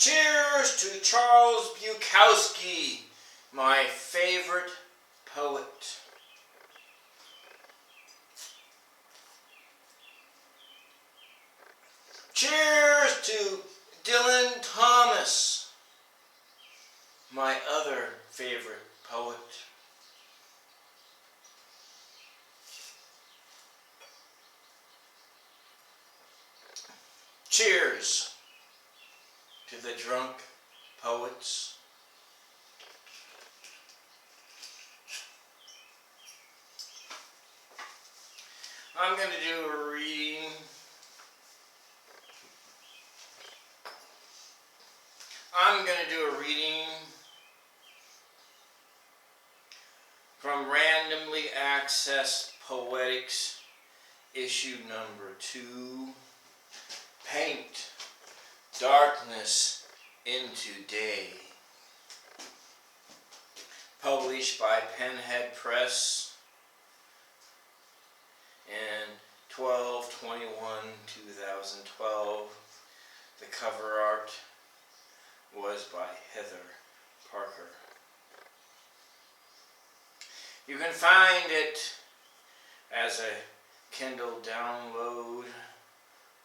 Cheers to Charles Bukowski, my favorite poet. Cheers to Dylan Thomas, my other favorite poet. Cheers to the drunk poets. I'm going to do a reading from Randomly Accessed Poetics, issue number 2, Paint Darkness into Day. Published by Penhead Press in 12/21/2012. The cover art was by Heather Parker. You can find it as a Kindle download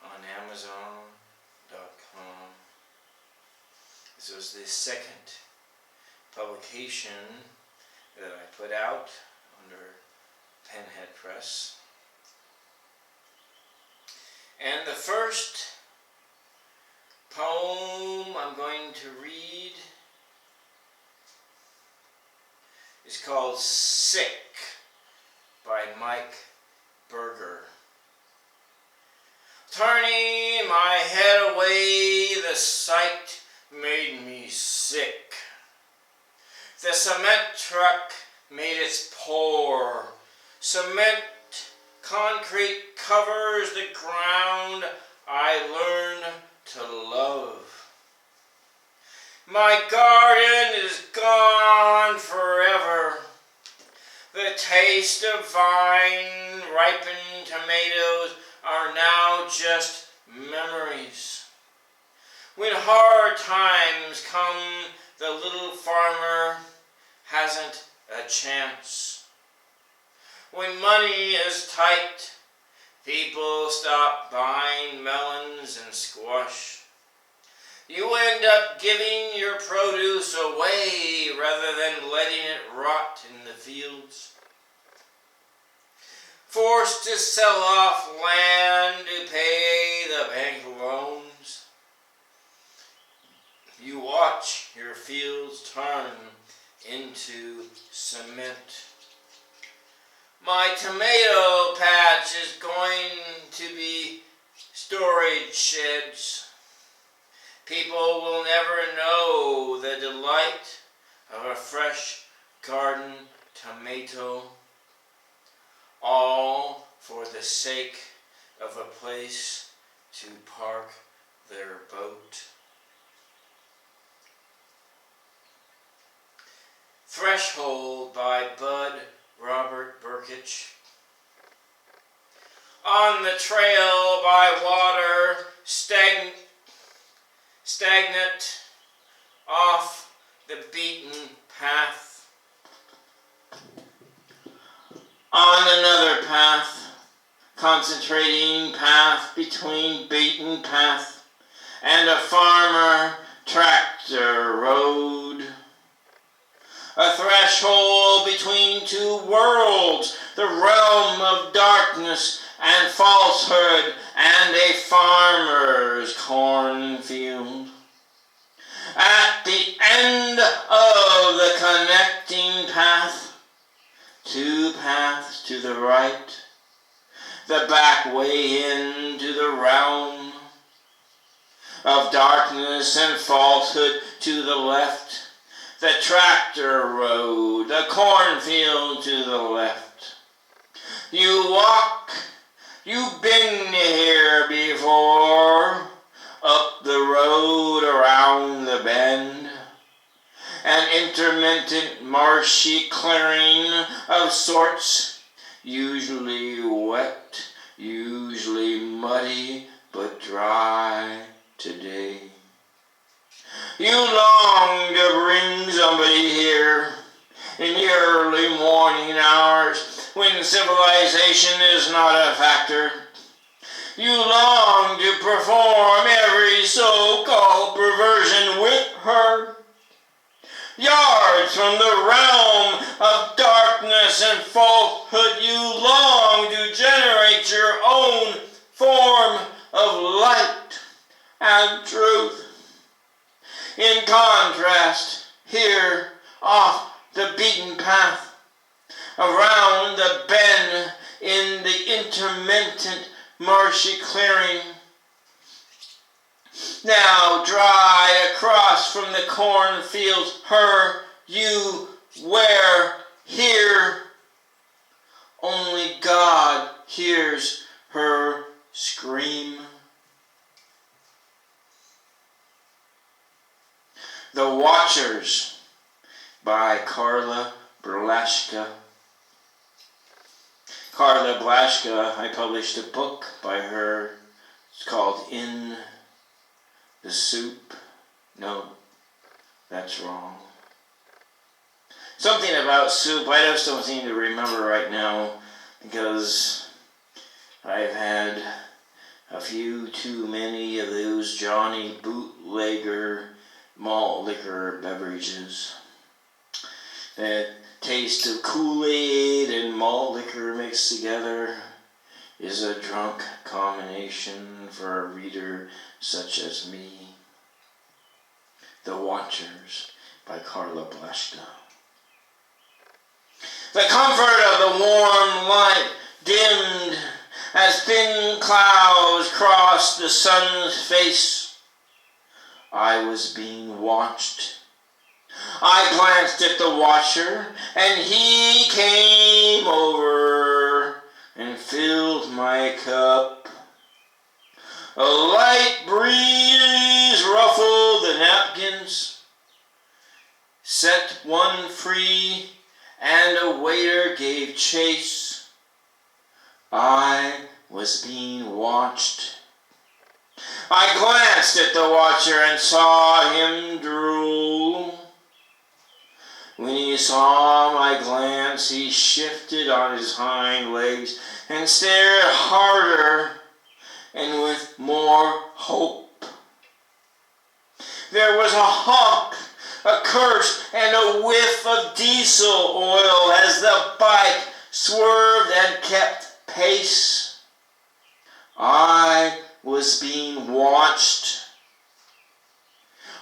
on Amazon.com. This was the second publication that I put out under Penhead Press. And the first poem I'm going to read is called Sick by Mike Berger. Turning my head away, the sight made me sick. The cement truck made its pour. Cement concrete covers the ground I learned to love. My garden is gone forever. The taste of vine ripened tomatoes are now just memories. When hard times come, the little farmer hasn't a chance. When money is tight, people stop buying melons and squash. You end up giving your produce away rather than letting it rot in the fields. Forced to sell off land to pay the bank loans. You watch your fields turn into cement. My tomato patch is going to be storage sheds. People will never know the delight of a fresh garden tomato, all for the sake of a place to park their boat. Threshold by Bud Robert Burkich. On the trail by water, stagnant off the beaten path. On another path, concentrating path between beaten path and a farmer tractor road. A threshold between two worlds, the realm of darkness and falsehood, and a farmer's cornfield. At the end of the connecting path, two paths to the right, the back way into the realm of darkness and falsehood to the left, the tractor road, the cornfield to the left. You walk, you've been here before, up the road around the bend, an intermittent marshy clearing of sorts, usually wet, usually muddy, but dry today. You long to bring somebody here in the early morning hours when civilization is not a factor. You long to perform every so-called perversion with her. Yards from the realm of darkness and falsehood, you long to generate your own form of light and truth. In contrast, here off the beaten path, around the bend in the intermittent marshy clearing, now dry across from the cornfields, her you wear here. Only God hears her scream. The Watchers by Carla Blashka. Carla Blashka, I published a book by her. It's called In the Soup. No, that's wrong. Something about soup. I just don't seem to remember right now because I've had a few too many of those Johnny bootlegger malt liquor beverages. The taste of Kool-Aid and malt liquor mixed together is a drunk combination for a reader such as me. The Watchers by Carla Blashka. The comfort of the warm light dimmed as thin clouds crossed the sun's face. I was being watched. I glanced at the Watcher, and he came over and filled my cup. A light breeze ruffled the napkins, set one free, and a waiter gave chase. I was being watched. I glanced at the Watcher and saw him drool. When he saw my glance, he shifted on his hind legs and stared harder and with more hope. There was a honk, a curse, and a whiff of diesel oil as the bike swerved and kept pace. I was being watched.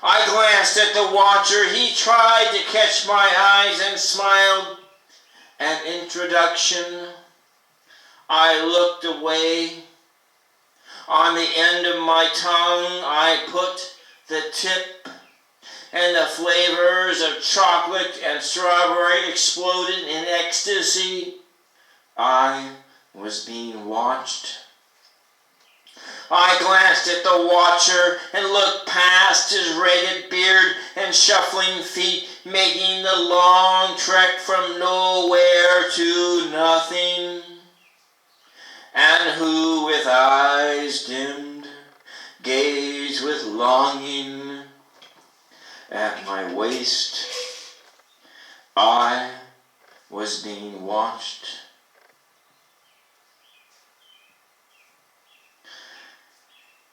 I glanced at the Watcher. He tried to catch my eyes and smiled an introduction. I looked away. On the end of my tongue, I put the tip, and the flavors of chocolate and strawberry exploded in ecstasy. I was being watched. I glanced at the Watcher and looked past his ragged beard and shuffling feet, making the long trek from nowhere to nothing, and who with eyes dimmed gazed with longing at my waist. I was being watched.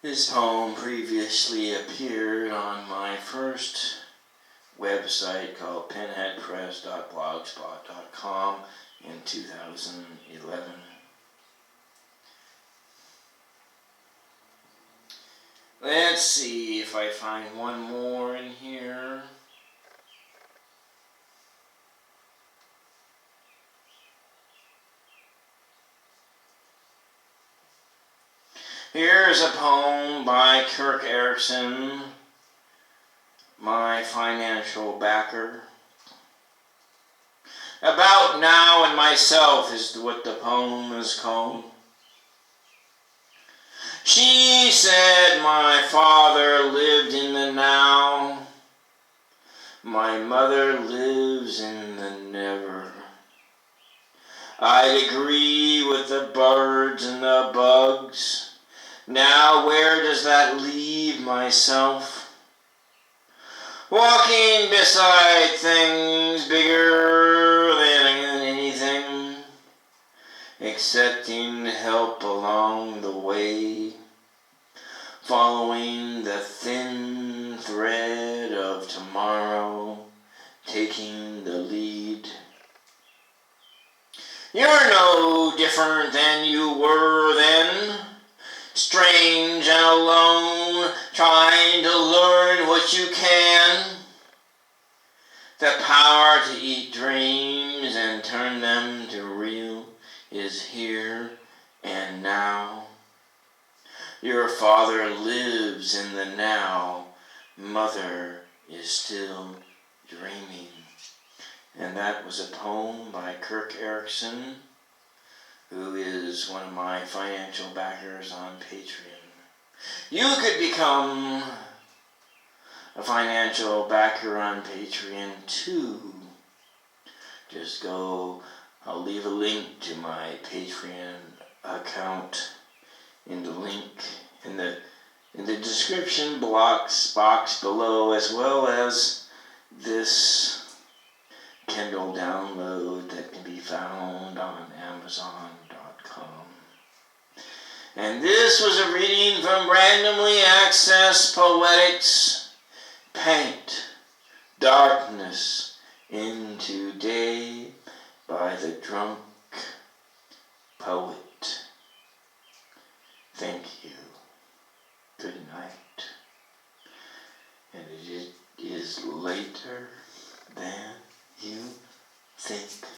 This poem previously appeared on my first website called pinheadpress.blogspot.com in 2011. Let's see if I find one more in here. Here's a poem by Kirk Erickson, my financial backer. About Now and Myself is what the poem is called. She said my father lived in the now. My mother lives in the never. I'd agree with the birds and the bugs. Now where does that leave myself? walking beside things bigger than anything, accepting help along the way, following the thin thread of tomorrow, taking the lead. You're no different than you were then, strange and alone, trying to learn what you can. The power to eat dreams and turn them to real is here and now. Your father lives in the now. Mother is still dreaming. And that was a poem by Kirk Erickson, who is one of my financial backers on Patreon. You could become a financial backer on Patreon too. Just go, I'll leave a link to my Patreon account in the link in the description box below, as well as this Kindle download that can be found on Amazon.com. And this was a reading from Randomly Accessed Poetics. Paint darkness into day by the drunk